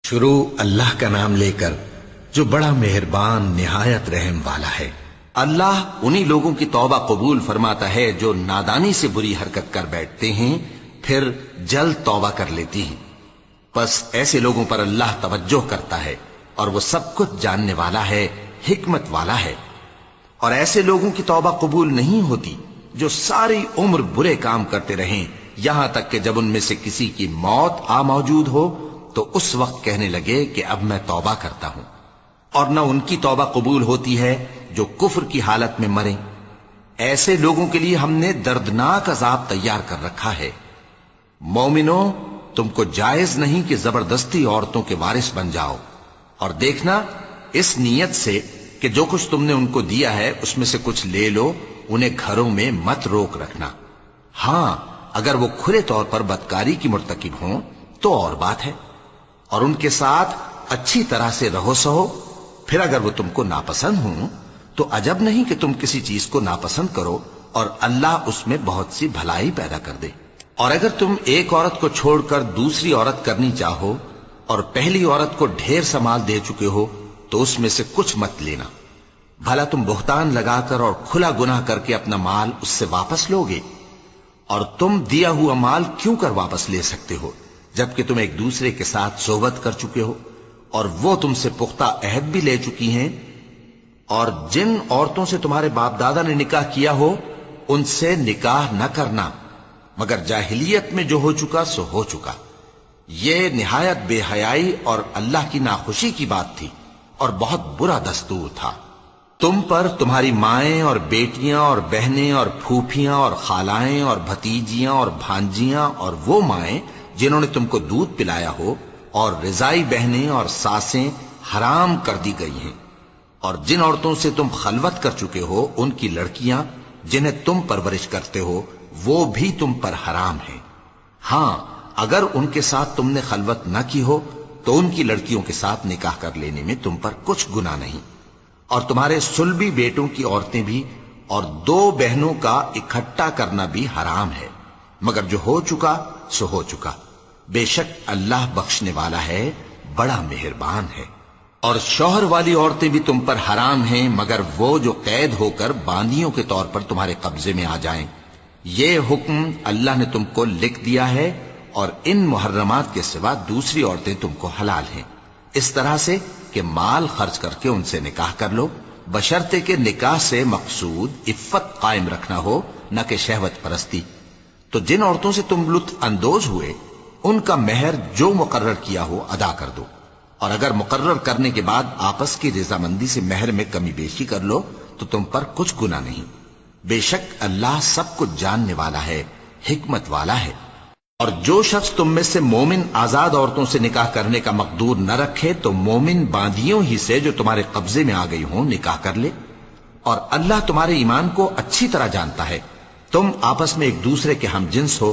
شروع اللہ کا نام لے کر جو بڑا مہربان نہایت رحم والا ہے۔ اللہ انہی لوگوں کی توبہ قبول فرماتا ہے جو نادانی سے بری حرکت کر بیٹھتے ہیں پھر جلد توبہ کر لیتی ہیں، بس ایسے لوگوں پر اللہ توجہ کرتا ہے اور وہ سب کچھ جاننے والا ہے، حکمت والا ہے۔ اور ایسے لوگوں کی توبہ قبول نہیں ہوتی جو ساری عمر برے کام کرتے رہیں، یہاں تک کہ جب ان میں سے کسی کی موت آ موجود ہو تو اس وقت کہنے لگے کہ اب میں توبہ کرتا ہوں۔ اور نہ ان کی توبہ قبول ہوتی ہے جو کفر کی حالت میں مریں۔ ایسے لوگوں کے لیے ہم نے دردناک عذاب تیار کر رکھا ہے۔ مومنوں، تم کو جائز نہیں کہ زبردستی عورتوں کے وارث بن جاؤ، اور دیکھنا اس نیت سے کہ جو کچھ تم نے ان کو دیا ہے اس میں سے کچھ لے لو، انہیں گھروں میں مت روک رکھنا۔ ہاں، اگر وہ کھلے طور پر بدکاری کی مرتکب ہوں تو اور بات ہے، اور ان کے ساتھ اچھی طرح سے رہو سہو۔ پھر اگر وہ تم کو ناپسند ہوں تو عجب نہیں کہ تم کسی چیز کو ناپسند کرو اور اللہ اس میں بہت سی بھلائی پیدا کر دے۔ اور اگر تم ایک عورت کو چھوڑ کر دوسری عورت کرنی چاہو اور پہلی عورت کو ڈھیر سا مال دے چکے ہو تو اس میں سے کچھ مت لینا، بھلا تم بہتان لگا کر اور کھلا گناہ کر کے اپنا مال اس سے واپس لوگے؟ اور تم دیا ہوا مال کیوں کر واپس لے سکتے ہو جبکہ تم ایک دوسرے کے ساتھ صحبت کر چکے ہو اور وہ تم سے پختہ عہد بھی لے چکی ہیں؟ اور جن عورتوں سے تمہارے باپ دادا نے نکاح کیا ہو ان سے نکاح نہ کرنا مگر جاہلیت میں جو ہو چکا سو ہو چکا۔ یہ نہایت بے حیائی اور اللہ کی ناخوشی کی بات تھی اور بہت برا دستور تھا۔ تم پر تمہاری مائیں اور بیٹیاں اور بہنیں اور پھوپھیاں اور خالائیں اور بھتیجیاں اور بھانجیاں اور وہ مائیں جنہوں نے تم کو دودھ پلایا ہو اور رضائی بہنیں اور ساسیں حرام کر دی گئی ہیں، اور جن عورتوں سے تم خلوت کر چکے ہو ان کی لڑکیاں جنہیں تم پرورش کرتے ہو وہ بھی تم پر حرام ہیں۔ ہاں، اگر ان کے ساتھ تم نے خلوت نہ کی ہو تو ان کی لڑکیوں کے ساتھ نکاح کر لینے میں تم پر کچھ گناہ نہیں۔ اور تمہارے صلبی بیٹوں کی عورتیں بھی اور دو بہنوں کا اکٹھا کرنا بھی حرام ہے، مگر جو ہو چکا سو ہو چکا۔ بے شک اللہ بخشنے والا ہے، بڑا مہربان ہے۔ اور شوہر والی عورتیں بھی تم پر حرام ہیں مگر وہ جو قید ہو کر باندیوں کے طور پر تمہارے قبضے میں آ جائیں۔ یہ حکم اللہ نے تم کو لکھ دیا ہے، اور ان محرمات کے سوا دوسری عورتیں تم کو حلال ہیں، اس طرح سے کہ مال خرچ کر کے ان سے نکاح کر لو، بشرطے کہ نکاح سے مقصود عفت قائم رکھنا ہو نہ کہ شہوت پرستی۔ تو جن عورتوں سے تم لطف اندوز ہوئے ان کا مہر جو مقرر کیا ہو ادا کر دو، اور اگر مقرر کرنے کے بعد آپس کی رضامندی سے مہر میں کمی بیشی کر لو تو تم پر کچھ گناہ نہیں۔ بے شک اللہ سب کچھ جاننے والا ہے، حکمت والا ہے۔ اور جو شخص تم میں سے مومن آزاد عورتوں سے نکاح کرنے کا مقدور نہ رکھے تو مومن باندیوں ہی سے جو تمہارے قبضے میں آ گئی ہوں نکاح کر لے، اور اللہ تمہارے ایمان کو اچھی طرح جانتا ہے۔ تم آپس میں ایک دوسرے کے ہم جنس ہو،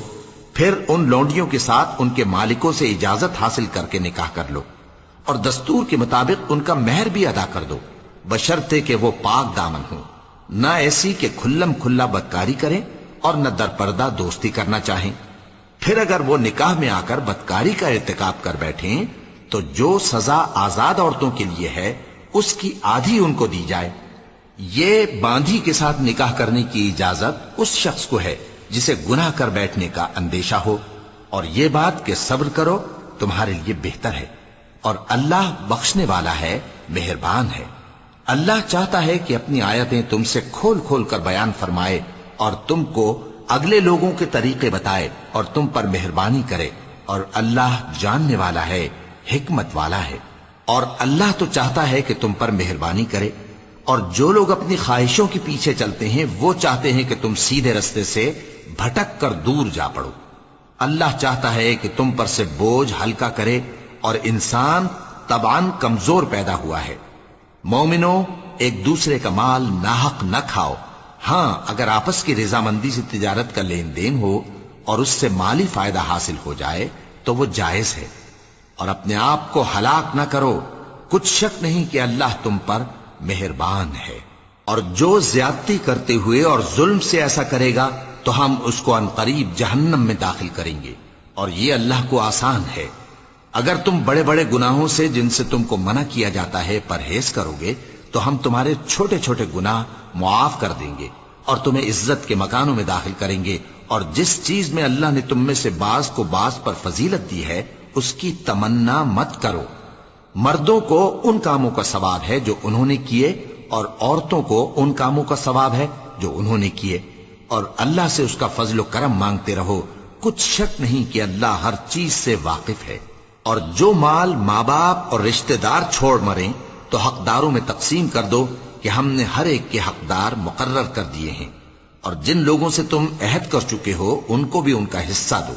پھر ان لونڈیوں کے ساتھ ان کے مالکوں سے اجازت حاصل کر کے نکاح کر لو، اور دستور کے مطابق ان کا مہر بھی ادا کر دو، بشرطے کہ وہ پاک دامن ہوں، نہ ایسی کہ کھلم کھلا بدکاری کریں اور نہ درپردہ دوستی کرنا چاہیں۔ پھر اگر وہ نکاح میں آ کر بدکاری کا ارتکاب کر بیٹھیں تو جو سزا آزاد عورتوں کے لیے ہے اس کی آدھی ان کو دی جائے۔ یہ باندھی کے ساتھ نکاح کرنے کی اجازت اس شخص کو ہے جسے گناہ کر بیٹھنے کا اندیشہ ہو، اور یہ بات کہ صبر کرو تمہارے لیے بہتر ہے، اور اللہ بخشنے والا ہے، مہربان ہے۔ اللہ چاہتا ہے کہ اپنی آیتیں تم سے کھول کھول کر بیان فرمائے اور تم کو اگلے لوگوں کے طریقے بتائے اور تم پر مہربانی کرے، اور اللہ جاننے والا ہے، حکمت والا ہے۔ اور اللہ تو چاہتا ہے کہ تم پر مہربانی کرے، اور جو لوگ اپنی خواہشوں کے پیچھے چلتے ہیں وہ چاہتے ہیں کہ تم سیدھے رستے سے بھٹک کر دور جا پڑو۔ اللہ چاہتا ہے کہ تم پر سے بوجھ ہلکا کرے، اور انسان طبعاً کمزور پیدا ہوا ہے۔ مومنوں، ایک دوسرے کا مال ناحق نہ کھاؤ۔ ہاں، اگر آپس کی رضامندی سے تجارت کا لین دین ہو اور اس سے مالی فائدہ حاصل ہو جائے تو وہ جائز ہے، اور اپنے آپ کو ہلاک نہ کرو، کچھ شک نہیں کہ اللہ تم پر مہربان ہے۔ اور جو زیادتی کرتے ہوئے اور ظلم سے ایسا کرے گا تو ہم اس کو عنقریب جہنم میں داخل کریں گے، اور یہ اللہ کو آسان ہے۔ اگر تم بڑے بڑے گناہوں سے جن سے تم کو منع کیا جاتا ہے پرہیز کرو گے تو ہم تمہارے چھوٹے چھوٹے گناہ معاف کر دیں گے اور تمہیں عزت کے مکانوں میں داخل کریں گے، اور جس چیز میں اللہ نے تم میں سے بعض کو بعض پر فضیلت دی ہے اس کی تمنا مت کرو۔ مردوں کو ان کاموں کا ثواب ہے جو انہوں نے کیے، اور عورتوں کو ان کاموں کا ثواب ہے جو انہوں نے کیے، اور اللہ سے اس کا فضل و کرم مانگتے رہو، کچھ شک نہیں کہ اللہ ہر چیز سے واقف ہے۔ اور جو مال ماں باپ اور رشتہ دار چھوڑ مریں تو حقداروں میں تقسیم کر دو کہ ہم نے ہر ایک کے حقدار مقرر کر دیے ہیں، اور جن لوگوں سے تم عہد کر چکے ہو ان کو بھی ان کا حصہ دو،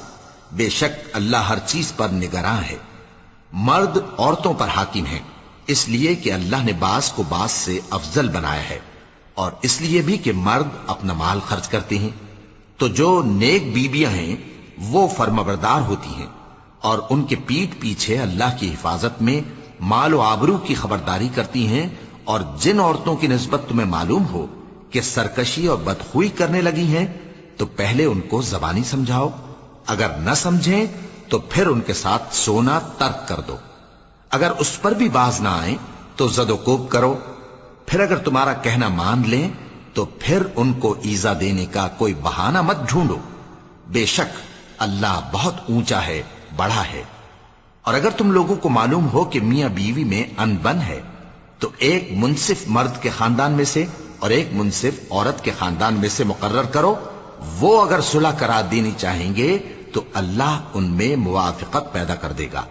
بے شک اللہ ہر چیز پر نگراں ہے۔ مرد عورتوں پر حاکم ہیں، اس لیے کہ اللہ نے بعض کو بعض سے افضل بنایا ہے، اور اس لیے بھی کہ مرد اپنا مال خرچ کرتے ہیں، تو جو نیک بیویاں ہیں وہ فرمانبردار ہوتی ہیں، اور ان کے پیٹھ پیچھے اللہ کی حفاظت میں مال و آبرو کی خبرداری کرتی ہیں، اور جن عورتوں کی نسبت تمہیں معلوم ہو کہ سرکشی اور بدخوئی کرنے لگی ہیں تو پہلے ان کو زبانی سمجھاؤ، اگر نہ سمجھیں تو پھر ان کے ساتھ سونا ترک کر دو، اگر اس پر بھی باز نہ آئیں تو زد و کوب کرو، پھر اگر تمہارا کہنا مان لیں تو پھر ان کو ایذا دینے کا کوئی بہانہ مت ڈھونڈو، بے شک اللہ بہت اونچا ہے، بڑا ہے۔ اور اگر تم لوگوں کو معلوم ہو کہ میاں بیوی میں انبن ہے تو ایک منصف مرد کے خاندان میں سے اور ایک منصف عورت کے خاندان میں سے مقرر کرو، وہ اگر صلح کرا دینی چاہیں گے تو اللہ ان میں موافقت پیدا کر دے گا،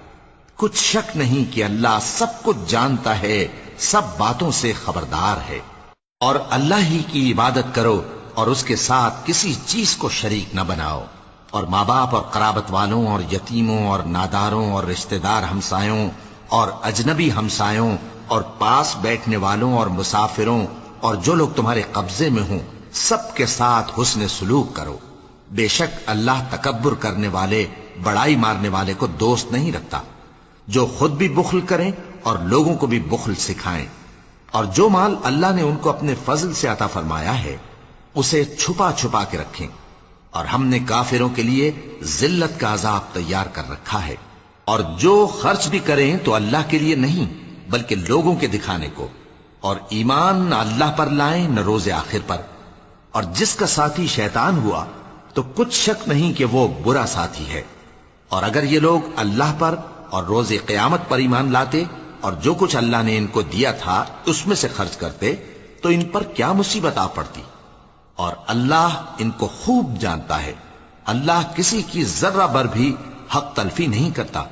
کچھ شک نہیں کہ اللہ سب کچھ جانتا ہے، سب باتوں سے خبردار ہے۔ اور اللہ ہی کی عبادت کرو اور اس کے ساتھ کسی چیز کو شریک نہ بناؤ، اور ماں باپ اور قرابت والوں اور یتیموں اور ناداروں اور رشتہ دار ہمسایوں اور اجنبی ہمسایوں اور پاس بیٹھنے والوں اور مسافروں اور جو لوگ تمہارے قبضے میں ہوں سب کے ساتھ حسن سلوک کرو، بے شک اللہ تکبر کرنے والے بڑائی مارنے والے کو دوست نہیں رکھتا، جو خود بھی بخل کریں اور لوگوں کو بھی بخل سکھائیں، اور جو مال اللہ نے ان کو اپنے فضل سے عطا فرمایا ہے اسے چھپا چھپا کے رکھیں، اور ہم نے کافروں کے لیے ذلت کا عذاب تیار کر رکھا ہے۔ اور جو خرچ بھی کریں تو اللہ کے لیے نہیں بلکہ لوگوں کے دکھانے کو، اور ایمان نہ اللہ پر لائیں نہ روز آخر پر، اور جس کا ساتھی شیطان ہوا تو کچھ شک نہیں کہ وہ برا ساتھی ہے۔ اور اگر یہ لوگ اللہ پر اور روز قیامت پر ایمان لاتے اور جو کچھ اللہ نے ان کو دیا تھا اس میں سے خرچ کرتے تو ان پر کیا مصیبت آ پڑتی، اور اللہ ان کو خوب جانتا ہے، اللہ کسی کی ذرہ بر بھی حق تلفی نہیں کرتا،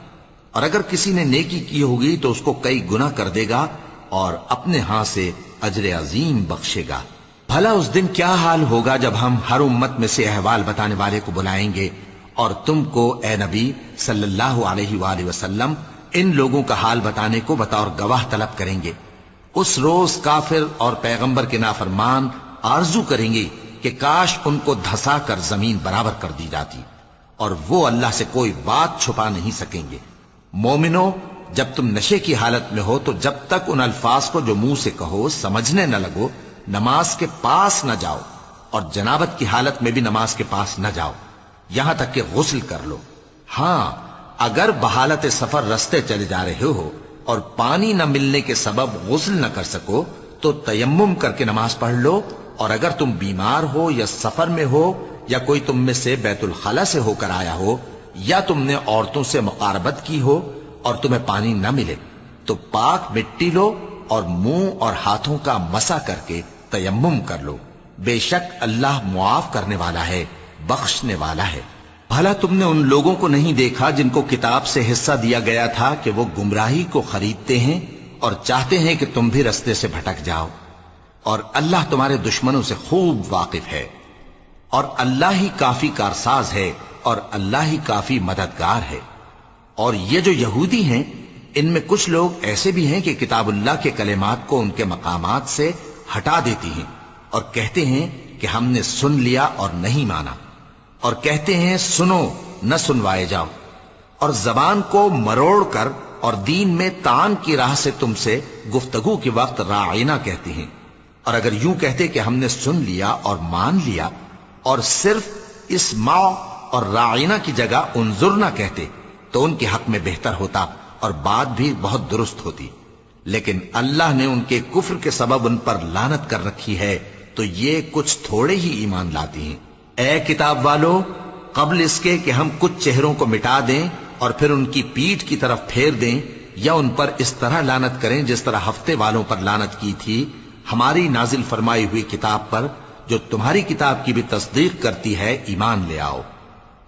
اور اگر کسی نے نیکی کی ہوگی تو اس کو کئی گنا کر دے گا اور اپنے ہاں سے اجر عظیم بخشے گا۔ بھلا اس دن کیا حال ہوگا جب ہم ہر امت میں سے احوال بتانے والے کو بلائیں گے اور تم کو اے نبی صلی اللہ علیہ وآلہ وسلم ان لوگوں کا حال بتانے کو بطور گواہ طلب کریں گے۔ اس روز کافر اور پیغمبر کے نافرمان آرزو کریں گے کہ کاش ان کو دھسا کر زمین برابر کر دی جاتی، اور وہ اللہ سے کوئی بات چھپا نہیں سکیں گے۔ مومنو، جب تم نشے کی حالت میں ہو تو جب تک ان الفاظ کو جو منہ سے کہو سمجھنے نہ لگو نماز کے پاس نہ جاؤ، اور جنابت کی حالت میں بھی نماز کے پاس نہ جاؤ یہاں تک کہ غسل کر لو۔ ہاں، اگر بحالت سفر رستے چلے جا رہے ہو اور پانی نہ ملنے کے سبب غسل نہ کر سکو تو تیمم کر کے نماز پڑھ لو، اور اگر تم بیمار ہو یا سفر میں ہو یا کوئی تم میں سے بیت الخلا سے ہو کر آیا ہو یا تم نے عورتوں سے مقاربت کی ہو اور تمہیں پانی نہ ملے تو پاک مٹی لو اور منہ اور ہاتھوں کا مسح کر کے تیمم کر لو، بے شک اللہ معاف کرنے والا ہے، بخشنے والا ہے۔ بھلا تم نے ان لوگوں کو نہیں دیکھا جن کو کتاب سے حصہ دیا گیا تھا کہ وہ گمراہی کو خریدتے ہیں اور چاہتے ہیں کہ تم بھی رستے سے بھٹک جاؤ، اور اللہ تمہارے دشمنوں سے خوب واقف ہے، اور اللہ ہی کافی کارساز ہے اور اللہ ہی کافی مددگار ہے۔ اور یہ جو یہودی ہیں ان میں کچھ لوگ ایسے بھی ہیں کہ کتاب اللہ کے کلمات کو ان کے مقامات سے ہٹا دیتی ہیں اور کہتے ہیں کہ ہم نے سن لیا اور نہیں مانا، اور کہتے ہیں سنو نہ سنوائے جاؤ، اور زبان کو مروڑ کر اور دین میں طعن کی راہ سے تم سے گفتگو کے وقت راعینا کہتے ہیں، اور اگر یوں کہتے کہ ہم نے سن لیا اور مان لیا اور صرف اسمع اور راعینا کی جگہ انظرنا کہتے تو ان کے حق میں بہتر ہوتا اور بات بھی بہت درست ہوتی، لیکن اللہ نے ان کے کفر کے سبب ان پر لعنت کر رکھی ہے، تو یہ کچھ تھوڑے ہی ایمان لاتی ہیں۔ اے کتاب والو، قبل اس کے کہ ہم کچھ چہروں کو مٹا دیں اور پھر ان کی پیٹھ کی طرف پھیر دیں یا ان پر اس طرح لعنت کریں جس طرح ہفتے والوں پر لعنت کی تھی، ہماری نازل فرمائی ہوئی کتاب پر جو تمہاری کتاب کی بھی تصدیق کرتی ہے ایمان لے آؤ،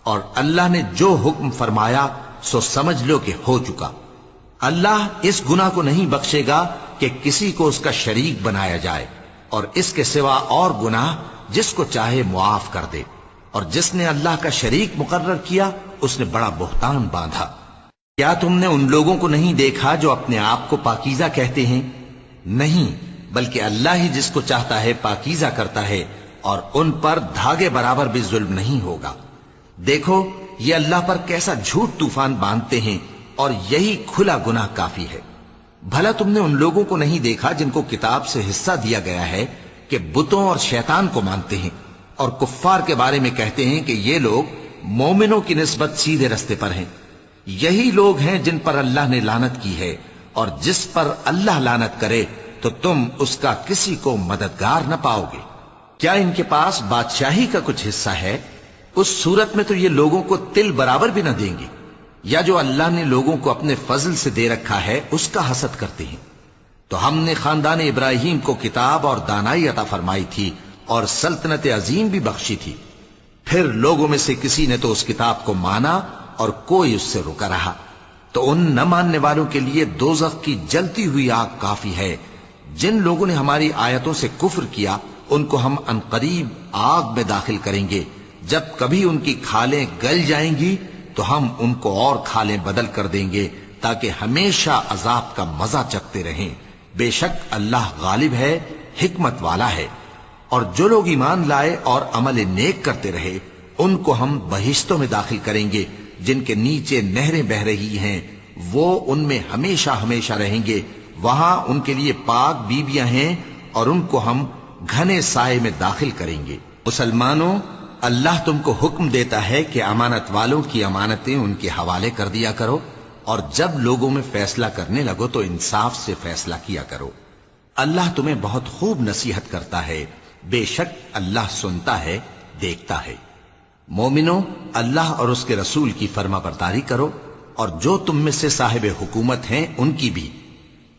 اور اللہ نے جو حکم فرمایا سو سمجھ لو کہ ہو چکا۔ اللہ اس گناہ کو نہیں بخشے گا کہ کسی کو اس کا شریک بنایا جائے، اور اس کے سوا اور گناہ جس کو چاہے معاف کر دے، اور جس نے اللہ کا شریک مقرر کیا اس نے بڑا بہتان باندھا۔ کیا تم نے ان لوگوں کو نہیں دیکھا جو اپنے آپ کو پاکیزہ کہتے ہیں؟ نہیں، بلکہ اللہ ہی جس کو چاہتا ہے پاکیزہ کرتا ہے، اور ان پر دھاگے برابر بھی ظلم نہیں ہوگا۔ دیکھو یہ اللہ پر کیسا جھوٹ طوفان باندھتے ہیں، اور یہی کھلا گناہ کافی ہے۔ بھلا تم نے ان لوگوں کو نہیں دیکھا جن کو کتاب سے حصہ دیا گیا ہے کہ بتوں اور شیطان کو مانتے ہیں، اور کفار کے بارے میں کہتے ہیں کہ یہ لوگ مومنوں کی نسبت سیدھے رستے پر ہیں۔ یہی لوگ ہیں جن پر اللہ نے لعنت کی ہے، اور جس پر اللہ لعنت کرے تو تم اس کا کسی کو مددگار نہ پاؤ گے۔ کیا ان کے پاس بادشاہی کا کچھ حصہ ہے؟ اس صورت میں تو یہ لوگوں کو تل برابر بھی نہ دیں گے، یا جو اللہ نے لوگوں کو اپنے فضل سے دے رکھا ہے اس کا حسد کرتے ہیں۔ تو ہم نے خاندان ابراہیم کو کتاب اور دانائی عطا فرمائی تھی اور سلطنت عظیم بھی بخشی تھی، پھر لوگوں میں سے کسی نے تو اس کتاب کو مانا اور کوئی اس سے رکا رہا، تو ان نہ ماننے والوں کے لیے دوزخ کی جلتی ہوئی آگ کافی ہے۔ جن لوگوں نے ہماری آیتوں سے کفر کیا ان کو ہم عنقریب آگ میں داخل کریں گے، جب کبھی ان کی کھالیں گل جائیں گی تو ہم ان کو اور کھالیں بدل کر دیں گے تاکہ ہمیشہ عذاب کا مزہ چکھتے رہیں۔ بے شک اللہ غالب ہے، حکمت والا ہے۔ اور جو لوگ ایمان لائے اور عمل نیک کرتے رہے ان کو ہم بہشتوں میں داخل کریں گے جن کے نیچے نہریں بہ رہی ہیں، وہ ان میں ہمیشہ ہمیشہ رہیں گے۔ وہاں ان کے لیے پاک بیویاں ہیں اور ان کو ہم گھنے سائے میں داخل کریں گے۔ مسلمانوں، اللہ تم کو حکم دیتا ہے کہ امانت والوں کی امانتیں ان کے حوالے کر دیا کرو، اور جب لوگوں میں فیصلہ کرنے لگو تو انصاف سے فیصلہ کیا کرو۔ اللہ تمہیں بہت خوب نصیحت کرتا ہے، بے شک اللہ سنتا ہے، دیکھتا ہے۔ مومنوں، اللہ اور اس کے رسول کی فرما برداری کرو، اور جو تم میں سے صاحب حکومت ہیں ان کی بھی۔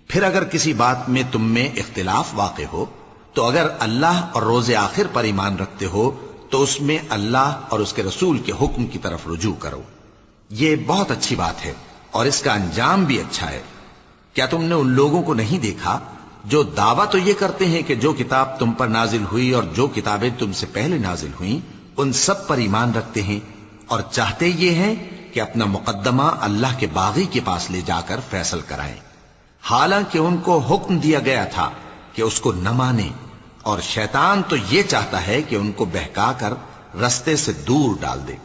پھر اگر کسی بات میں تم میں اختلاف واقع ہو تو اگر اللہ اور روز آخر پر ایمان رکھتے ہو تو اس میں اللہ اور اس کے رسول کے حکم کی طرف رجوع کرو۔ یہ بہت اچھی بات ہے اور اس کا انجام بھی اچھا ہے۔ کیا تم نے ان لوگوں کو نہیں دیکھا جو دعویٰ تو یہ کرتے ہیں کہ جو کتاب تم پر نازل ہوئی اور جو کتابیں تم سے پہلے نازل ہوئیں ان سب پر ایمان رکھتے ہیں، اور چاہتے یہ ہیں کہ اپنا مقدمہ اللہ کے باغی کے پاس لے جا کر فیصل کرائیں، حالانکہ ان کو حکم دیا گیا تھا کہ اس کو نہ مانیں، اور شیطان تو یہ چاہتا ہے کہ ان کو بہکا کر رستے سے دور ڈال دے۔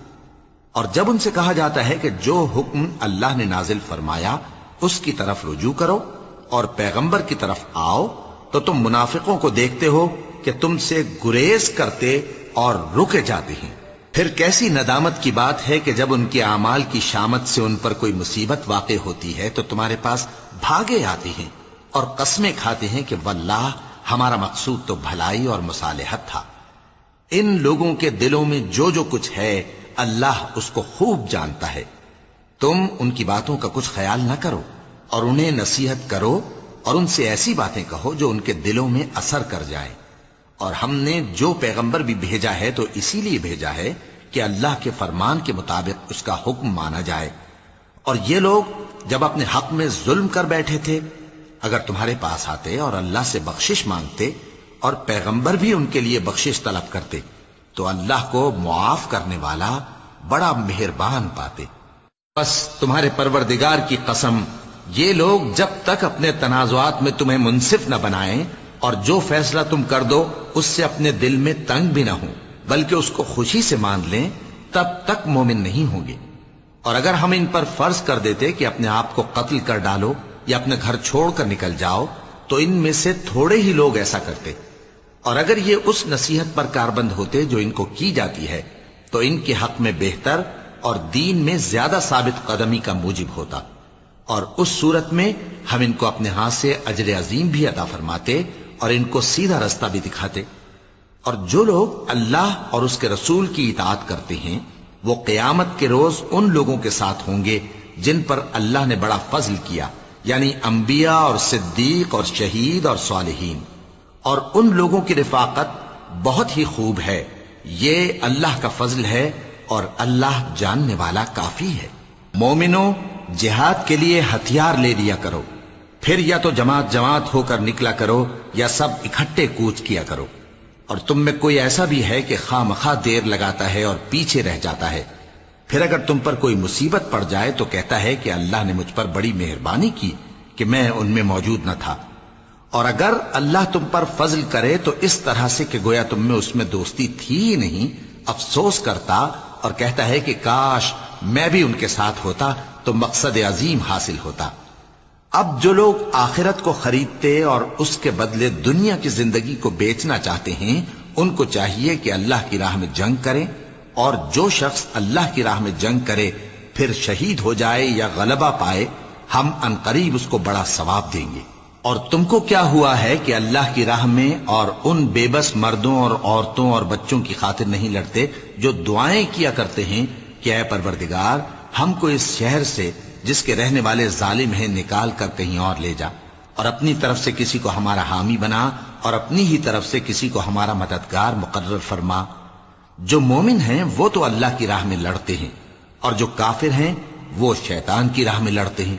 اور جب ان سے کہا جاتا ہے کہ جو حکم اللہ نے نازل فرمایا اس کی طرف رجوع کرو اور پیغمبر کی طرف آؤ، تو تم منافقوں کو دیکھتے ہو کہ تم سے گریز کرتے اور رکے جاتے ہیں۔ پھر کیسی ندامت کی بات ہے کہ جب ان کے اعمال کی شامت سے ان پر کوئی مصیبت واقع ہوتی ہے تو تمہارے پاس بھاگے آتے ہیں اور قسمیں کھاتے ہیں کہ واللہ ہمارا مقصود تو بھلائی اور مصالحت تھا۔ ان لوگوں کے دلوں میں جو جو کچھ ہے اللہ اس کو خوب جانتا ہے۔ تم ان کی باتوں کا کچھ خیال نہ کرو اور انہیں نصیحت کرو، اور ان سے ایسی باتیں کہو جو ان کے دلوں میں اثر کر جائیں۔ اور ہم نے جو پیغمبر بھی بھیجا ہے تو اسی لیے بھیجا ہے کہ اللہ کے فرمان کے مطابق اس کا حکم مانا جائے۔ اور یہ لوگ جب اپنے حق میں ظلم کر بیٹھے تھے، اگر تمہارے پاس آتے اور اللہ سے بخشش مانگتے اور پیغمبر بھی ان کے لیے بخشش طلب کرتے تو اللہ کو معاف کرنے والا بڑا مہربان پاتے۔ بس تمہارے پروردگار کی قسم، یہ لوگ جب تک اپنے تنازعات میں تمہیں منصف نہ بنائیں اور جو فیصلہ تم کر دو اس سے اپنے دل میں تنگ بھی نہ ہوں بلکہ اس کو خوشی سے مان لیں، تب تک مومن نہیں ہوں گے۔ اور اگر ہم ان پر فرض کر دیتے کہ اپنے آپ کو قتل کر ڈالو یا اپنے گھر چھوڑ کر نکل جاؤ تو ان میں سے تھوڑے ہی لوگ ایسا کرتے، اور اگر یہ اس نصیحت پر کاربند ہوتے جو ان کو کی جاتی ہے تو ان کے حق میں بہتر اور دین میں زیادہ ثابت قدمی کا موجب ہوتا، اور اس صورت میں ہم ان کو اپنے ہاتھ سے اجر عظیم بھی عطا فرماتے اور ان کو سیدھا رستہ بھی دکھاتے۔ اور جو لوگ اللہ اور اس کے رسول کی اطاعت کرتے ہیں وہ قیامت کے روز ان لوگوں کے ساتھ ہوں گے جن پر اللہ نے بڑا فضل کیا، یعنی انبیاء اور صدیق اور شہید اور صالحین، اور ان لوگوں کی رفاقت بہت ہی خوب ہے۔ یہ اللہ کا فضل ہے اور اللہ جاننے والا کافی ہے۔ مومنوں، جہاد کے لیے ہتھیار لے لیا کرو، پھر یا تو جماعت جماعت ہو کر نکلا کرو یا سب اکٹھے کوچ کیا کرو۔ اور تم میں کوئی ایسا بھی ہے کہ خواہ مخواہ دیر لگاتا ہے اور پیچھے رہ جاتا ہے، پھر اگر تم پر کوئی مصیبت پڑ جائے تو کہتا ہے کہ اللہ نے مجھ پر بڑی مہربانی کی کہ میں ان میں موجود نہ تھا۔ اور اگر اللہ تم پر فضل کرے تو اس طرح سے کہ گویا تم میں اس میں دوستی تھی ہی نہیں، افسوس کرتا اور کہتا ہے کہ کاش میں بھی ان کے ساتھ ہوتا تو مقصد عظیم حاصل ہوتا۔ اب جو لوگ آخرت کو خریدتے اور اس کے بدلے دنیا کی زندگی کو بیچنا چاہتے ہیں ان کو چاہیے کہ اللہ کی راہ میں جنگ کریں، اور جو شخص اللہ کی راہ میں جنگ کرے پھر شہید ہو جائے یا غلبہ پائے ہم عنقریب اس کو بڑا ثواب دیں گے۔ اور تم کو کیا ہوا ہے کہ اللہ کی راہ میں اور ان بے بس مردوں اور عورتوں اور بچوں کی خاطر نہیں لڑتے جو دعائیں کیا کرتے ہیں کہ اے پروردگار ہم کو اس شہر سے جس کے رہنے والے ظالم ہیں نکال کر کہیں اور لے جا، اور اپنی طرف سے کسی کو ہمارا حامی بنا اور اپنی ہی طرف سے کسی کو ہمارا مددگار مقرر فرما۔ جو مومن ہیں وہ تو اللہ کی راہ میں لڑتے ہیں، اور جو کافر ہیں وہ شیطان کی راہ میں لڑتے ہیں،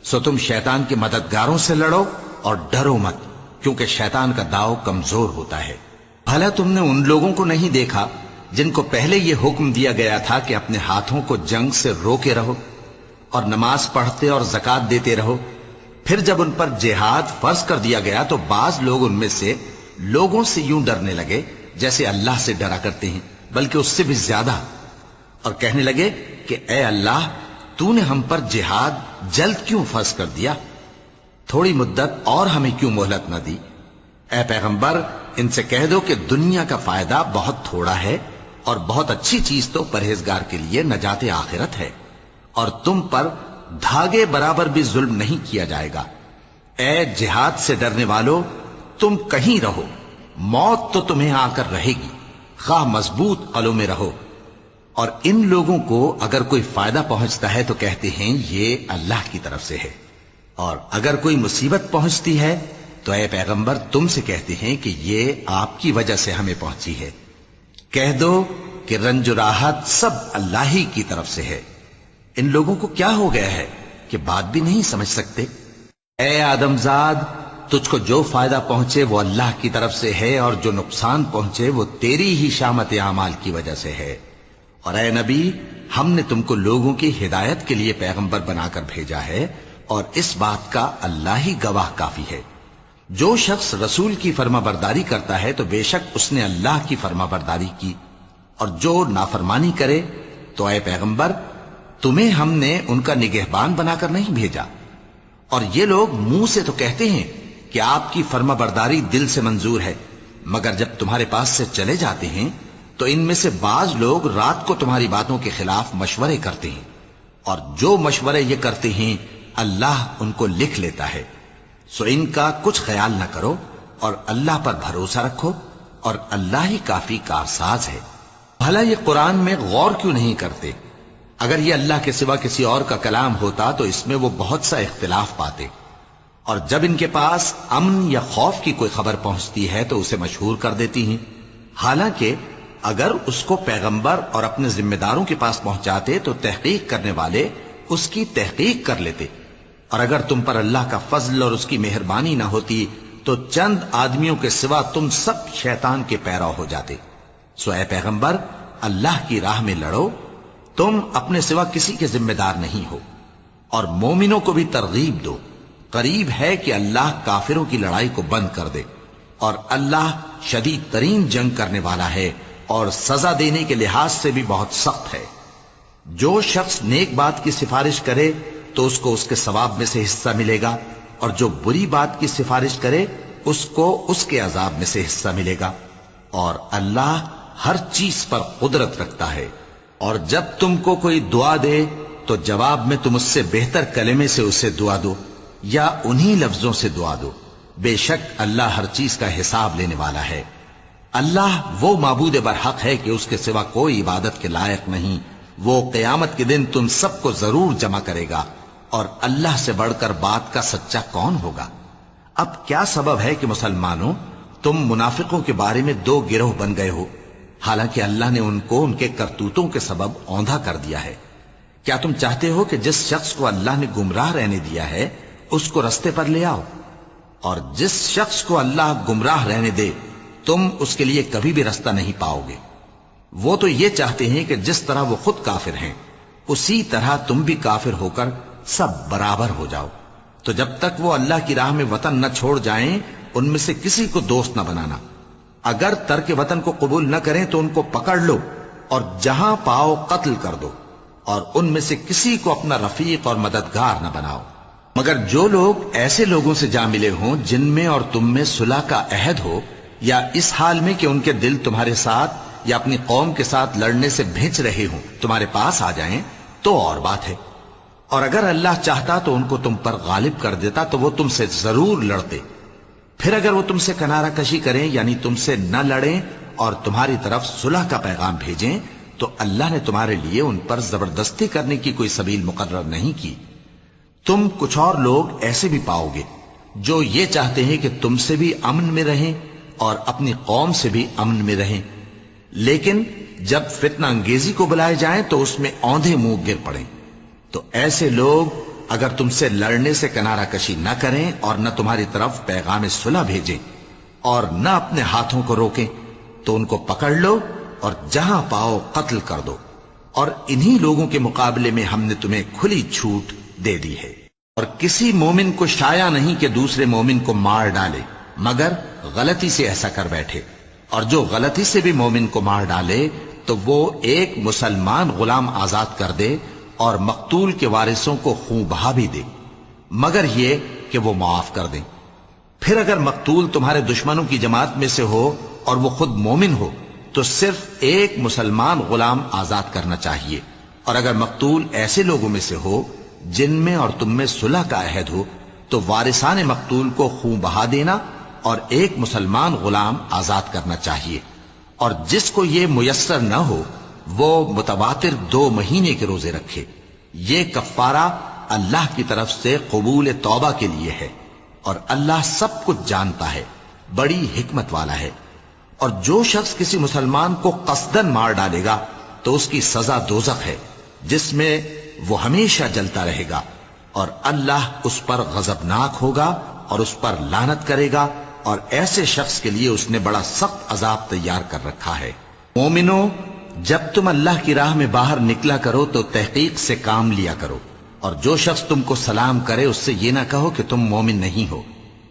سو تم شیطان کے مددگاروں سے لڑو اور ڈرو مت، کیونکہ شیطان کا داؤ کمزور ہوتا ہے۔ بھلا تم نے ان لوگوں کو نہیں دیکھا جن کو پہلے یہ حکم دیا گیا تھا کہ اپنے ہاتھوں کو جنگ سے روکے رہو اور نماز پڑھتے اور زکوٰۃ دیتے رہو، پھر جب ان پر جہاد فرض کر دیا گیا تو بعض لوگ ان میں سے لوگوں سے یوں ڈرنے لگے جیسے اللہ سے ڈرا کرتے ہیں، بلکہ اس سے بھی زیادہ، اور کہنے لگے کہ اے اللہ تو نے ہم پر جہاد جلد کیوں فرض کر دیا، تھوڑی مدت اور ہمیں کیوں مہلت نہ دی۔ اے پیغمبر ان سے کہہ دو کہ دنیا کا فائدہ بہت تھوڑا ہے اور بہت اچھی چیز تو پرہیزگار کے لیے نجات آخرت ہے، اور تم پر دھاگے برابر بھی ظلم نہیں کیا جائے گا۔ اے جہاد سے ڈرنے والو تم کہیں رہو، موت تو تمہیں آ کر رہے گی، خواہ مضبوط قلعوں میں رہو۔ اور ان لوگوں کو اگر کوئی فائدہ پہنچتا ہے تو کہتے ہیں یہ اللہ کی طرف سے ہے، اور اگر کوئی مصیبت پہنچتی ہے تو اے پیغمبر تم سے کہتے ہیں کہ یہ آپ کی وجہ سے ہمیں پہنچی ہے۔ کہہ دو کہ رنج و راحت سب اللہ ہی کی طرف سے ہے۔ ان لوگوں کو کیا ہو گیا ہے کہ بات بھی نہیں سمجھ سکتے؟ اے آدم زاد تجھ کو جو فائدہ پہنچے وہ اللہ کی طرف سے ہے، اور جو نقصان پہنچے وہ تیری ہی شامت اعمال کی وجہ سے ہے۔ اور اے نبی ہم نے تم کو لوگوں کی ہدایت کے لیے پیغمبر بنا کر بھیجا ہے، اور اس بات کا اللہ ہی گواہ کافی ہے۔ جو شخص رسول کی فرما برداری کرتا ہے تو بے شک اس نے اللہ کی فرما برداری کی، اور جو نافرمانی کرے تو اے پیغمبر تمہیں ہم نے ان کا نگہبان بنا کر نہیں بھیجا۔ اور یہ لوگ منہ سے تو کہتے ہیں کہ آپ کی فرما برداری دل سے منظور ہے، مگر جب تمہارے پاس سے چلے جاتے ہیں تو ان میں سے بعض لوگ رات کو تمہاری باتوں کے خلاف مشورے کرتے ہیں، اور جو مشورے یہ کرتے ہیں اللہ ان کو لکھ لیتا ہے۔ سو ان کا کچھ خیال نہ کرو اور اللہ پر بھروسہ رکھو، اور اللہ ہی کافی کارساز ہے۔ بھلا یہ قرآن میں غور کیوں نہیں کرتے؟ اگر یہ اللہ کے سوا کسی اور کا کلام ہوتا تو اس میں وہ بہت سا اختلاف پاتے، اور جب ان کے پاس امن یا خوف کی کوئی خبر پہنچتی ہے تو اسے مشہور کر دیتی ہیں، حالانکہ اگر اس کو پیغمبر اور اپنے ذمہ داروں کے پاس پہنچاتے تو تحقیق کرنے والے اس کی تحقیق کر لیتے، اور اگر تم پر اللہ کا فضل اور اس کی مہربانی نہ ہوتی تو چند آدمیوں کے سوا تم سب شیطان کے پیرو ہو جاتے۔ سو اے پیغمبر اللہ کی راہ میں لڑو، تم اپنے سوا کسی کے ذمہ دار نہیں ہو، اور مومنوں کو بھی ترغیب دو، قریب ہے کہ اللہ کافروں کی لڑائی کو بند کر دے، اور اللہ شدید ترین جنگ کرنے والا ہے اور سزا دینے کے لحاظ سے بھی بہت سخت ہے۔ جو شخص نیک بات کی سفارش کرے تو اس کو اس کے ثواب میں سے حصہ ملے گا، اور جو بری بات کی سفارش کرے اس کو اس کے عذاب میں سے حصہ ملے گا، اور اللہ ہر چیز پر قدرت رکھتا ہے۔ اور جب تم کو کوئی دعا دے تو جواب میں تم اس سے بہتر کلمے سے اسے دعا دو یا انہی لفظوں سے دعا دو. بے شک اللہ ہر چیز کا حساب لینے والا ہے. اللہ وہ معبود برحق ہے کہ اس کے سوا کوئی عبادت کے لائق نہیں. وہ قیامت کے دن تم سب کو ضرور جمع کرے گا، اور اللہ سے بڑھ کر بات کا سچا کون ہوگا؟ اب کیا سبب ہے کہ مسلمانوں تم منافقوں کے بارے میں دو گروہ بن گئے ہو، حالانکہ اللہ نے ان کو ان کے کرتوتوں کے سبب اوندھا کر دیا ہے؟ کیا تم چاہتے ہو کہ جس شخص کو اللہ نے گمراہ رہنے دیا ہے اس کو رستے پر لے آؤ، اور جس شخص کو اللہ گمراہ رہنے دے تم اس کے لیے کبھی بھی رستہ نہیں پاؤ گے؟ وہ تو یہ چاہتے ہیں کہ جس طرح وہ خود کافر ہیں اسی طرح تم بھی کافر ہو کر سب برابر ہو جاؤ. تو جب تک وہ اللہ کی راہ میں وطن نہ چھوڑ جائیں ان میں سے کسی کو دوست نہ بنانا. اگر ترک وطن کو قبول نہ کریں تو ان کو پکڑ لو اور جہاں پاؤ قتل کر دو، اور ان میں سے کسی کو اپنا رفیق اور مددگار نہ بناؤ، مگر جو لوگ ایسے لوگوں سے جا ملے ہوں جن میں اور تم میں صلح کا عہد ہو، یا اس حال میں کہ ان کے دل تمہارے ساتھ یا اپنی قوم کے ساتھ لڑنے سے بھیج رہے ہوں تمہارے پاس آ جائیں تو اور بات ہے. اور اگر اللہ چاہتا تو ان کو تم پر غالب کر دیتا تو وہ تم سے ضرور لڑتے. پھر اگر وہ تم سے کنارہ کشی کریں یعنی تم سے نہ لڑیں اور تمہاری طرف صلح کا پیغام بھیجیں تو اللہ نے تمہارے لیے ان پر زبردستی کرنے کی کوئی سبیل مقرر نہیں کی. تم کچھ اور لوگ ایسے بھی پاؤ گے جو یہ چاہتے ہیں کہ تم سے بھی امن میں رہیں اور اپنی قوم سے بھی امن میں رہیں، لیکن جب فتنہ انگیزی کو بلائے جائیں تو اس میں اوندھے منہ گر پڑیں. تو ایسے لوگ اگر تم سے لڑنے سے کنارہ کشی نہ کریں اور نہ تمہاری طرف پیغام صلح بھیجیں اور نہ اپنے ہاتھوں کو روکیں تو ان کو پکڑ لو اور جہاں پاؤ قتل کر دو. اور انہی لوگوں کے مقابلے میں ہم نے تمہیں کھلی چھوٹ دے دی ہے. اور کسی مومن کو شایع نہیں کہ دوسرے مومن کو مار ڈالے مگر غلطی سے ایسا کر بیٹھے، اور جو غلطی سے بھی مومن کو مار ڈالے تو وہ ایک مسلمان غلام آزاد کر دے اور مقتول کے وارثوں کو خون بہا بھی دے، مگر یہ کہ وہ معاف کر دیں. پھر اگر مقتول تمہارے دشمنوں کی جماعت میں سے ہو اور وہ خود مومن ہو تو صرف ایک مسلمان غلام آزاد کرنا چاہیے. اور اگر مقتول ایسے لوگوں میں سے ہو جن میں اور تم میں صلح کا عہد ہو تو وارثان مقتول کو خون بہا دینا اور ایک مسلمان غلام آزاد کرنا چاہیے. اور جس کو یہ میسر نہ ہو وہ متواتر 2 مہینے کے روزے رکھے. یہ کفارہ اللہ کی طرف سے قبول توبہ کے لیے ہے، اور اللہ سب کچھ جانتا ہے، بڑی حکمت والا ہے. اور جو شخص کسی مسلمان کو قصدن مار ڈالے گا تو اس کی سزا دوزخ ہے جس میں وہ ہمیشہ جلتا رہے گا، اور اللہ اس پر غضبناک ہوگا اور اس پر لعنت کرے گا، اور ایسے شخص کے لیے اس نے بڑا سخت عذاب تیار کر رکھا ہے. مومنو، جب تم اللہ کی راہ میں باہر نکلا کرو تو تحقیق سے کام لیا کرو، اور جو شخص تم کو سلام کرے اس سے یہ نہ کہو کہ تم مومن نہیں ہو،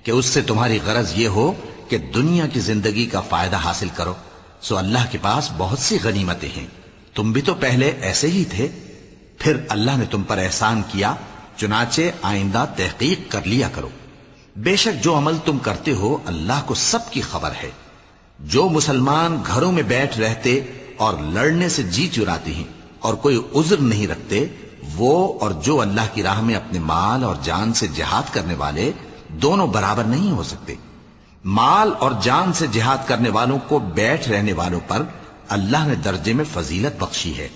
کہ اس سے تمہاری غرض یہ ہو کہ دنیا کی زندگی کا فائدہ حاصل کرو. سو اللہ کے پاس بہت سی غنیمتیں ہیں، تم بھی تو پہلے ایسے ہی تھے، پھر اللہ نے تم پر احسان کیا، چنانچہ آئندہ تحقیق کر لیا کرو. بے شک جو عمل تم کرتے ہو اللہ کو سب کی خبر ہے. جو مسلمان گھروں میں بیٹھ رہتے اور لڑنے سے جی چراتے ہیں اور کوئی عذر نہیں رکھتے، وہ اور جو اللہ کی راہ میں اپنے مال اور جان سے جہاد کرنے والے دونوں برابر نہیں ہو سکتے. مال اور جان سے جہاد کرنے والوں کو بیٹھ رہنے والوں پر اللہ نے درجے میں فضیلت بخشی ہے،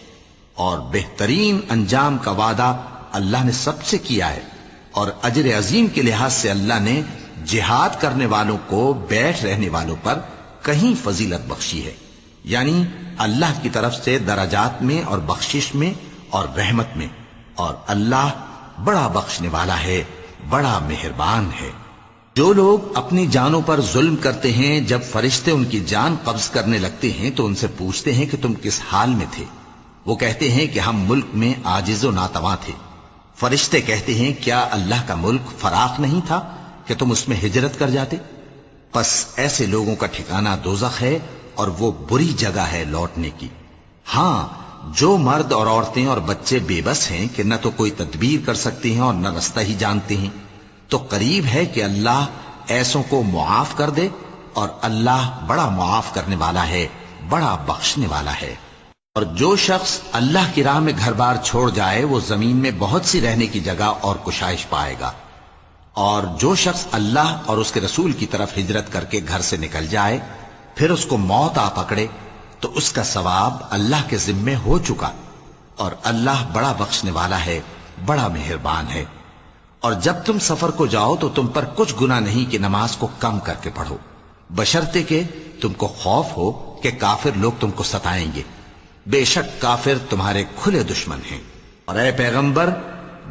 اور بہترین انجام کا وعدہ اللہ نے سب سے کیا ہے. اور اجر عظیم کے لحاظ سے اللہ نے جہاد کرنے والوں کو بیٹھ رہنے والوں پر کہیں فضیلت بخشی ہے، یعنی اللہ کی طرف سے درجات میں اور بخشش میں اور رحمت میں. اور اللہ بڑا بخشنے والا ہے، بڑا مہربان ہے. جو لوگ اپنی جانوں پر ظلم کرتے ہیں جب فرشتے ان کی جان قبض کرنے لگتے ہیں تو ان سے پوچھتے ہیں کہ تم کس حال میں تھے؟ وہ کہتے ہیں کہ ہم ملک میں عاجز و ناتواں تھے. فرشتے کہتے ہیں کیا اللہ کا ملک فراخ نہیں تھا کہ تم اس میں ہجرت کر جاتے؟ پس ایسے لوگوں کا ٹھکانہ دوزخ ہے اور وہ بری جگہ ہے لوٹنے کی. ہاں، جو مرد اور عورتیں اور بچے بے بس ہیں کہ نہ تو کوئی تدبیر کر سکتے ہیں اور نہ رستہ ہی جانتے ہیں، تو قریب ہے کہ اللہ ایسوں کو معاف کر دے، اور اللہ بڑا معاف کرنے والا ہے، بڑا بخشنے والا ہے. اور جو شخص اللہ کی راہ میں گھر بار چھوڑ جائے وہ زمین میں بہت سی رہنے کی جگہ اور کشائش پائے گا، اور جو شخص اللہ اور اس کے رسول کی طرف ہجرت کر کے گھر سے نکل جائے پھر اس کو موت آ پکڑے تو اس کا ثواب اللہ کے ذمے ہو چکا، اور اللہ بڑا بخشنے والا ہے، بڑا مہربان ہے۔ اور جب تم سفر کو جاؤ تو تم پر کچھ گناہ نہیں کہ نماز کو کم کر کے پڑھو، بشرطے کہ تم کو خوف ہو کہ کافر لوگ تم کو ستائیں گے، بے شک کافر تمہارے کھلے دشمن ہیں۔ اور اے پیغمبر،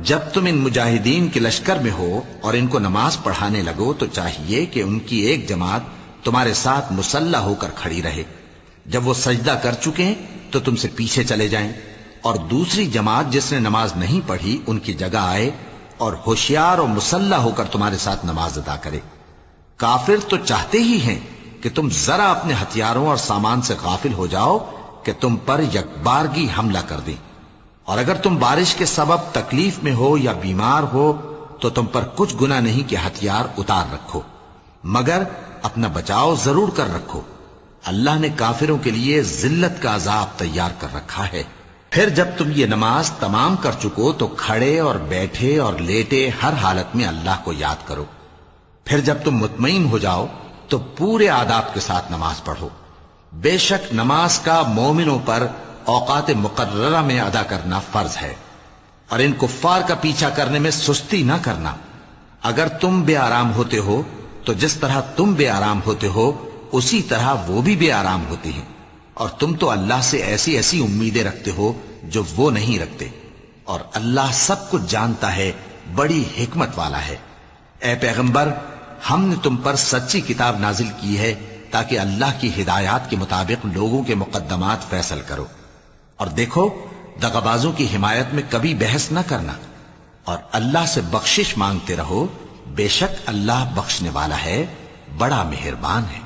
جب تم ان مجاہدین کے لشکر میں ہو اور ان کو نماز پڑھانے لگو تو چاہیے کہ ان کی ایک جماعت تمہارے ساتھ مسلح ہو کر کھڑی رہے، جب وہ سجدہ کر چکے ہیں تو تم سے پیچھے چلے جائیں، اور دوسری جماعت جس نے نماز نہیں پڑھی ان کی جگہ آئے اور ہوشیار اور مسلح ہو کر تمہارے ساتھ نماز ادا کرے۔ کافر تو چاہتے ہی ہیں کہ تم ذرا اپنے ہتھیاروں اور سامان سے غافل ہو جاؤ کہ تم پر یکبارگی حملہ کر دیں، اور اگر تم بارش کے سبب تکلیف میں ہو یا بیمار ہو تو تم پر کچھ گناہ نہیں کہ ہتھیار اتار رکھو، مگر اپنا بچاؤ ضرور کر رکھو، اللہ نے کافروں کے لیے ذلت کا عذاب تیار کر رکھا ہے۔ پھر جب تم یہ نماز تمام کر چکو تو کھڑے اور بیٹھے اور لیٹے ہر حالت میں اللہ کو یاد کرو، پھر جب تم مطمئن ہو جاؤ تو پورے آداب کے ساتھ نماز پڑھو۔ بے شک نماز کا مومنوں پر اوقات مقررہ میں ادا کرنا فرض ہے، اور ان کفار کا پیچھا کرنے میں سستی نہ کرنا۔ اگر تم بے آرام ہوتے ہو تو جس طرح تم بے آرام ہوتے ہو اسی طرح وہ بھی بے آرام ہوتے ہیں، اور تم تو اللہ سے ایسی ایسی امیدیں رکھتے ہو جو وہ نہیں رکھتے، اور اللہ سب کچھ جانتا ہے، بڑی حکمت والا ہے۔ اے پیغمبر، ہم نے تم پر سچی کتاب نازل کی ہے تاکہ اللہ کی ہدایات کے مطابق لوگوں کے مقدمات فیصل کرو، اور دیکھو دغابازوں کی حمایت میں کبھی بحث نہ کرنا، اور اللہ سے بخشش مانگتے رہو، بے شک اللہ بخشنے والا ہے، بڑا مہربان ہے۔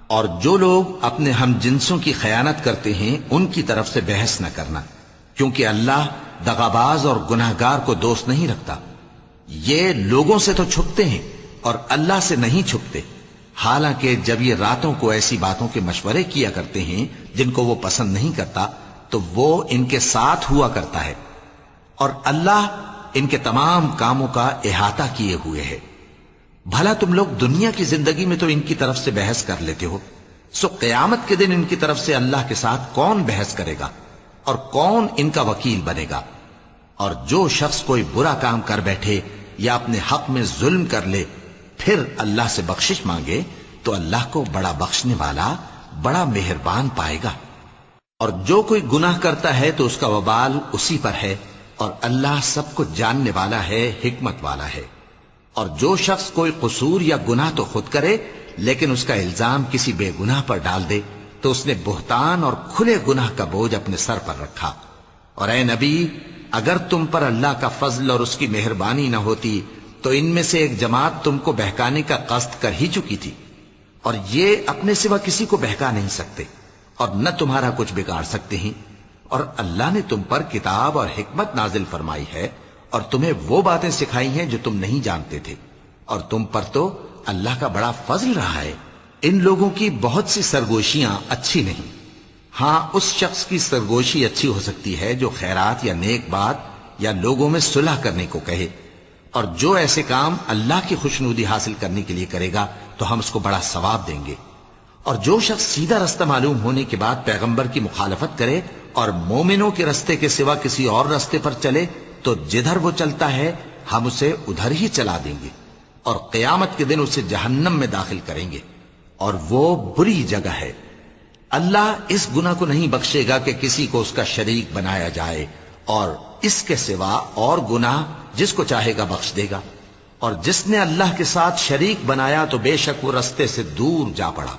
اور جو لوگ اپنے ہم جنسوں کی خیانت کرتے ہیں ان کی طرف سے بحث نہ کرنا، کیونکہ اللہ دغاباز اور گناہگار کو دوست نہیں رکھتا۔ یہ لوگوں سے تو چھپتے ہیں اور اللہ سے نہیں چھپتے، حالانکہ جب یہ راتوں کو ایسی باتوں کے مشورے کیا کرتے ہیں جن کو وہ پسند نہیں کرتا تو وہ ان کے ساتھ ہوا کرتا ہے، اور اللہ ان کے تمام کاموں کا احاطہ کیے ہوئے ہے۔ بھلا تم لوگ دنیا کی زندگی میں تو ان کی طرف سے بحث کر لیتے ہو، سو قیامت کے دن ان کی طرف سے اللہ کے ساتھ کون بحث کرے گا اور کون ان کا وکیل بنے گا؟ اور جو شخص کوئی برا کام کر بیٹھے یا اپنے حق میں ظلم کر لے پھر اللہ سے بخشش مانگے تو اللہ کو بڑا بخشنے والا، بڑا مہربان پائے گا۔ اور جو کوئی گناہ کرتا ہے تو اس کا وبال اسی پر ہے، اور اللہ سب کو جاننے والا ہے، حکمت والا ہے۔ اور جو شخص کوئی قصور یا گناہ تو خود کرے لیکن اس کا الزام کسی بے گناہ پر ڈال دے تو اس نے بہتان اور کھلے گناہ کا بوجھ اپنے سر پر رکھا۔ اور اے نبی، اگر تم پر اللہ کا فضل اور اس کی مہربانی نہ ہوتی تو ان میں سے ایک جماعت تم کو بہکانے کا قصد کر ہی چکی تھی، اور یہ اپنے سوا کسی کو بہکا نہیں سکتے اور نہ تمہارا کچھ بگاڑ سکتے ہیں۔ اور اللہ نے تم پر کتاب اور حکمت نازل فرمائی ہے اور تمہیں وہ باتیں سکھائی ہیں جو تم نہیں جانتے تھے، اور تم پر تو اللہ کا بڑا فضل رہا ہے۔ ان لوگوں کی بہت سی سرگوشیاں اچھی نہیں، ہاں اس شخص کی سرگوشی اچھی ہو سکتی ہے جو خیرات یا نیک بات یا لوگوں میں صلح کرنے کو کہے، اور جو ایسے کام اللہ کی خوشنودی حاصل کرنے کے لیے کرے گا تو ہم اس کو بڑا ثواب دیں گے۔ اور جو شخص سیدھا رستہ معلوم ہونے کے بعد پیغمبر کی مخالفت کرے اور مومنوں کے رستے کے سوا کسی اور رستے پر چلے تو جدھر وہ چلتا ہے ہم اسے ادھر ہی چلا دیں گے، اور قیامت کے دن اسے جہنم میں داخل کریں گے، اور وہ بری جگہ ہے۔ اللہ اس گناہ کو نہیں بخشے گا کہ کسی کو اس کا شریک بنایا جائے، اور اس کے سوا اور گناہ جس کو چاہے گا بخش دے گا، اور جس نے اللہ کے ساتھ شریک بنایا تو بے شک وہ رستے سے دور جا پڑا۔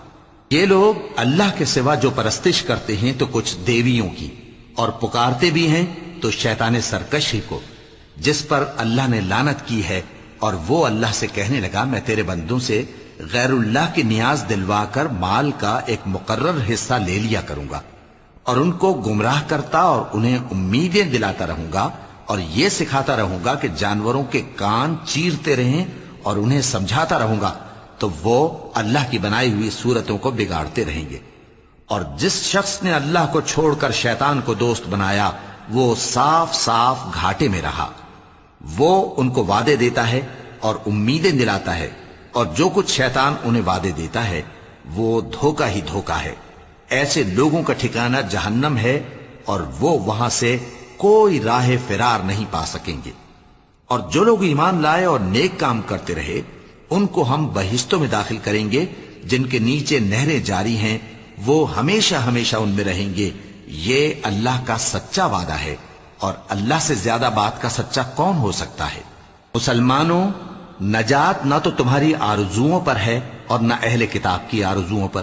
یہ لوگ اللہ کے سوا جو پرستش کرتے ہیں تو کچھ دیویوں کی، اور پکارتے بھی ہیں تو شیطان سرکشی کو، جس پر اللہ نے لعنت کی ہے، اور وہ اللہ سے کہنے لگا میں تیرے بندوں سے غیر اللہ کی نیاز دلوا کر مال کا ایک مقرر حصہ لے لیا کروں گا، اور ان کو گمراہ کرتا اور انہیں امیدیں دلاتا رہوں گا، اور یہ سکھاتا رہوں گا کہ جانوروں کے کان چیرتے رہیں، اور انہیں سمجھاتا رہوں گا تو وہ اللہ کی بنائی ہوئی صورتوں کو بگاڑتے رہیں گے۔ اور جس شخص نے اللہ کو چھوڑ کر شیطان کو دوست بنایا وہ صاف صاف گھاٹے میں رہا۔ وہ ان کو وعدے دیتا ہے اور امیدیں دلاتا ہے، اور جو کچھ شیطان انہیں وعدے دیتا ہے وہ دھوکہ ہی دھوکہ ہے۔ ایسے لوگوں کا ٹھکانہ جہنم ہے، اور وہ وہاں سے کوئی راہ فرار نہیں پا سکیں گے۔ اور جو لوگ ایمان لائے اور نیک کام کرتے رہے ان کو ہم بہشتوں میں داخل کریں گے جن کے نیچے نہریں جاری ہیں، وہ ہمیشہ ہمیشہ ان میں رہیں گے۔ یہ اللہ کا سچا وعدہ ہے، اور اللہ سے زیادہ بات کا سچا کون ہو سکتا ہے؟ مسلمانوں، نجات نہ تو تمہاری آرزوؤں پر ہے اور نہ اہل کتاب کی آرزوؤں پر۔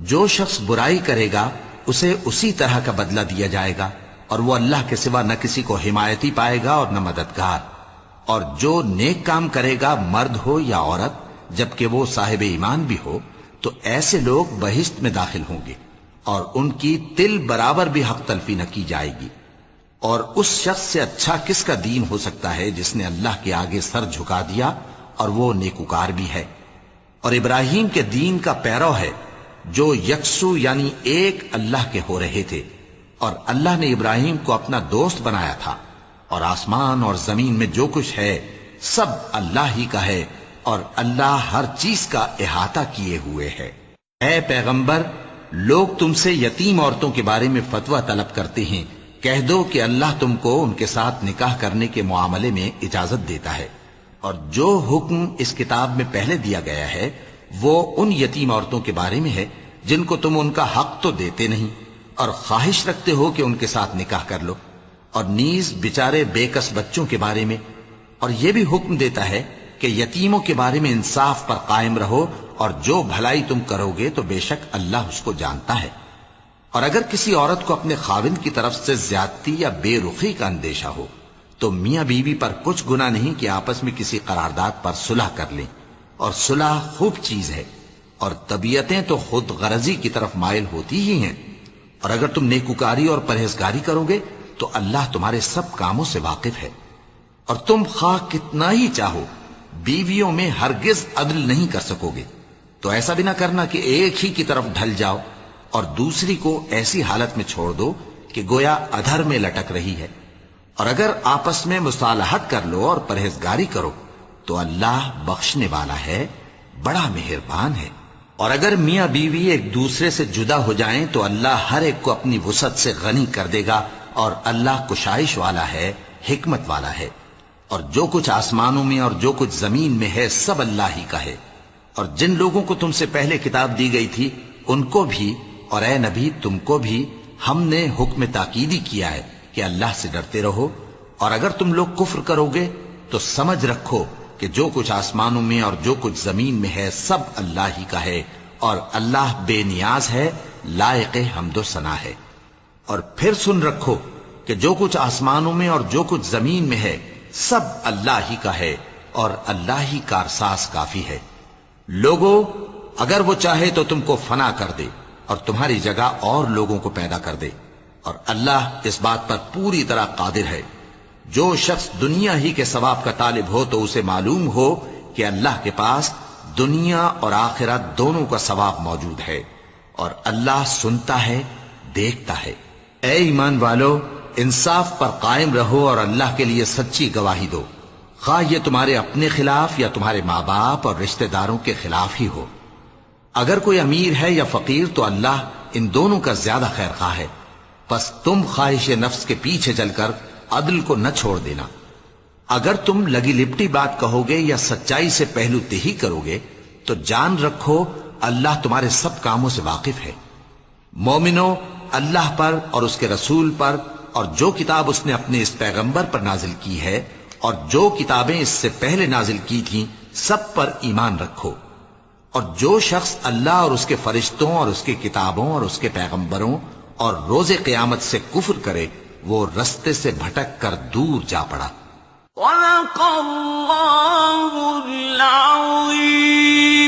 جو شخص برائی کرے گا اسے اسی طرح کا بدلہ دیا جائے گا، اور وہ اللہ کے سوا نہ کسی کو حمایتی پائے گا اور نہ مددگار۔ اور جو نیک کام کرے گا، مرد ہو یا عورت، جبکہ وہ صاحب ایمان بھی ہو، تو ایسے لوگ بہشت میں داخل ہوں گے، اور ان کی تل برابر بھی حق تلفی نہ کی جائے گی۔ اور اس شخص سے اچھا کس کا دین ہو سکتا ہے جس نے اللہ کے آگے سر جھکا دیا اور وہ نیکوکار بھی ہے، اور ابراہیم کے دین کا پیرو ہے، جو یکسو یعنی ایک اللہ کے ہو رہے تھے، اور اللہ نے ابراہیم کو اپنا دوست بنایا تھا۔ اور آسمان اور زمین میں جو کچھ ہے سب اللہ ہی کا ہے، اور اللہ ہر چیز کا احاطہ کیے ہوئے ہے۔ اے پیغمبر، لوگ تم سے یتیم عورتوں کے بارے میں فتویٰ طلب کرتے ہیں، کہہ دو کہ اللہ تم کو ان کے ساتھ نکاح کرنے کے معاملے میں اجازت دیتا ہے، اور جو حکم اس کتاب میں پہلے دیا گیا ہے وہ ان یتیم عورتوں کے بارے میں ہے جن کو تم ان کا حق تو دیتے نہیں، اور خواہش رکھتے ہو کہ ان کے ساتھ نکاح کر لو، اور نیز بیچارے بے کس بچوں کے بارے میں۔ اور یہ بھی حکم دیتا ہے کہ یتیموں کے بارے میں انصاف پر قائم رہو، اور جو بھلائی تم کرو گے تو بے شک اللہ اس کو جانتا ہے۔ اور اگر کسی عورت کو اپنے خاوند کی طرف سے زیادتی یا بے رخی کا اندیشہ ہو تو میاں بیوی پر کچھ گناہ نہیں کہ آپس میں کسی قرارداد پر صلح کر لیں، اور صلح خوب چیز ہے، اور طبیعتیں تو خود غرضی کی طرف مائل ہوتی ہی ہیں۔ اور اگر تم نیکوکاری اور پرہیزگاری کرو گے تو اللہ تمہارے سب کاموں سے واقف ہے۔ اور تم خواہ کتنا ہی چاہو بیویوں میں ہرگز عدل نہیں کر سکو گے، تو ایسا بھی نہ کرنا کہ ایک ہی کی طرف ڈھل جاؤ اور دوسری کو ایسی حالت میں چھوڑ دو کہ گویا ادھر میں لٹک رہی ہے۔ اور اگر آپس میں مصالحت کر لو اور پرہیزگاری کرو تو اللہ بخشنے والا ہے، بڑا مہربان ہے۔ اور اگر میاں بیوی ایک دوسرے سے جدا ہو جائیں تو اللہ ہر ایک کو اپنی وسعت سے غنی کر دے گا، اور اللہ کشائش والا ہے، حکمت والا ہے۔ اور جو کچھ آسمانوں میں اور جو کچھ زمین میں ہے سب اللہ ہی کا ہے۔ اور جن لوگوں کو تم سے پہلے کتاب دی گئی تھی ان کو بھی، اور اے نبی تم کو بھی، ہم نے حکم تاکیدی کیا ہے کہ اللہ سے ڈرتے رہو۔ اور اگر تم لوگ کفر کرو گے تو سمجھ رکھو کہ جو کچھ آسمانوں میں اور جو کچھ زمین میں ہے سب اللہ ہی کا ہے، اور اللہ بے نیاز ہے، لائق حمد و ثنا ہے۔ اور پھر سن رکھو کہ جو کچھ آسمانوں میں اور جو کچھ زمین میں ہے سب اللہ ہی کا ہے، اور اللہ ہی کارساز کافی ہے۔ لوگوں، اگر وہ چاہے تو تم کو فنا کر دے اور تمہاری جگہ اور لوگوں کو پیدا کر دے، اور اللہ اس بات پر پوری طرح قادر ہے۔ جو شخص دنیا ہی کے ثواب کا طالب ہو تو اسے معلوم ہو کہ اللہ کے پاس دنیا اور آخرت دونوں کا ثواب موجود ہے، اور اللہ سنتا ہے، دیکھتا ہے۔ اے ایمان والو، انصاف پر قائم رہو اور اللہ کے لیے سچی گواہی دو، خواہ یہ تمہارے اپنے خلاف یا تمہارے ماں باپ اور رشتہ داروں کے خلاف ہی ہو۔ اگر کوئی امیر ہے یا فقیر تو اللہ ان دونوں کا زیادہ خیر خواہ ہے، پس تم خواہش نفس کے پیچھے چل کر عدل کو نہ چھوڑ دینا۔ اگر تم لگی لپٹی بات کہو گے یا سچائی سے پہلو تہی کرو گے تو جان رکھو اللہ تمہارے سب کاموں سے واقف ہے۔ مومنو، اللہ پر اور اس کے رسول پر اور جو کتاب اس نے اپنے اس پیغمبر پر نازل کی ہے اور جو کتابیں اس سے پہلے نازل کی تھیں سب پر ایمان رکھو۔ اور جو شخص اللہ اور اس کے فرشتوں اور اس کی کتابوں اور اس کے پیغمبروں اور روز قیامت سے کفر کرے وہ رستے سے بھٹک کر دور جا پڑا۔ وَلَقَ اللَّهُ الْعَظِيمُ۔